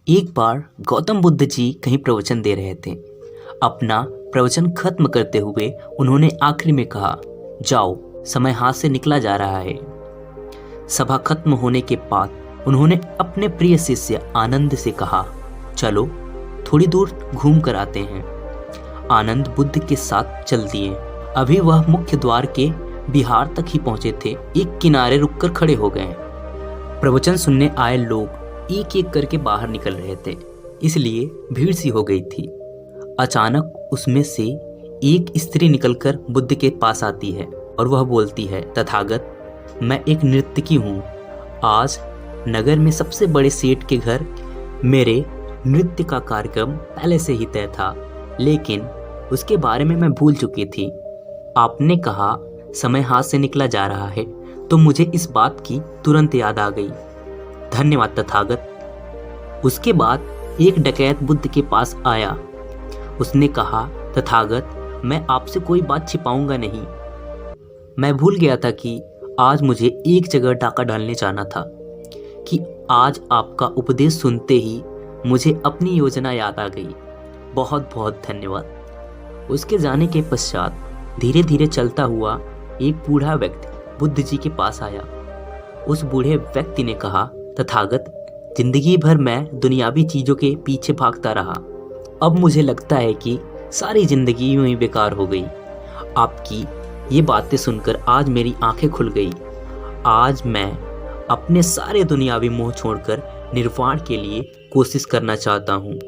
एक बार गौतम बुद्ध जी कहीं प्रवचन दे रहे थे। अपना प्रवचन खत्म करते हुए उन्होंने आखिरी में कहा, जाओ, समय हाथ से निकला जा रहा है। सभा खत्म होने के बाद उन्होंने अपने प्रिय शिष्य आनंद से कहा, चलो थोड़ी दूर घूम कर आते हैं। आनंद बुद्ध के साथ चल दिए। अभी वह मुख्य द्वार के बिहार तक ही पहुंचे थे, एक किनारे रुककर खड़े हो गए। प्रवचन सुनने आए लोग एक एक करके बाहर निकल रहे थे, इसलिए भीड़ सी हो गई थी। अचानक उसमें से एक स्त्री निकलकर बुद्ध के पास आती है और वह बोलती है, तथागत, मैं एक नर्तकी हूँ। आज नगर में सबसे बड़े सेठ के घर मेरे नृत्य का कार्यक्रम पहले से ही तय था, लेकिन उसके बारे में मैं भूल चुकी थी। आपने कहा समय हाथ से निकला जा रहा है, तो मुझे इस बात की तुरंत याद आ गई। धन्यवाद तथागत। उसके बाद एक डकैत बुद्ध के पास आया। उसने कहा, तथागत, मैं आपसे कोई बात छिपाऊंगा नहीं। मैं भूल गया था कि आज मुझे एक जगह डाका डालने जाना था, कि आज आपका उपदेश सुनते ही मुझे अपनी योजना याद आ गई। बहुत बहुत धन्यवाद। उसके जाने के पश्चात धीरे धीरे चलता हुआ एक बूढ़ा व्यक्ति बुद्ध जी के पास आया। उस बूढ़े व्यक्ति ने कहा, तथागत, जिंदगी भर मैं दुनियावी चीज़ों के पीछे भागता रहा। अब मुझे लगता है कि सारी जिंदगी यूं ही बेकार हो गई। आपकी ये बातें सुनकर आज मेरी आंखें खुल गई। आज मैं अपने सारे दुनियावी मोह छोड़कर निर्वाण के लिए कोशिश करना चाहता हूँ।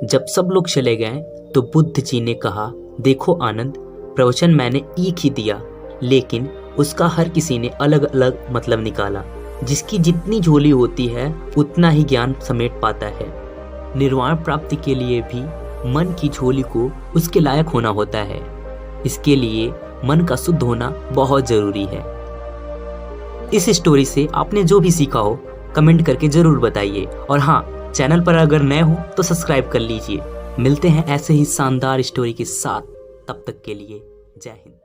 जब सब लोग चले गए तो बुद्ध जी ने कहा, देखो आनंद, प्रवचन मैंने एक ही दिया, लेकिन उसका हर किसी ने अलग अलग मतलब निकाला। जिसकी जितनी झोली होती है उतना ही ज्ञान समेट पाता है। निर्वाण प्राप्ति के लिए भी मन की झोली को उसके लायक होना होता है। इसके लिए मन का शुद्ध होना बहुत जरूरी है। इस स्टोरी से आपने जो भी सीखा हो कमेंट करके जरूर बताइए, और हाँ, चैनल पर अगर नए हो तो सब्सक्राइब कर लीजिए। मिलते हैं ऐसे ही शानदार स्टोरी के साथ, तब तक के लिए जय हिंद।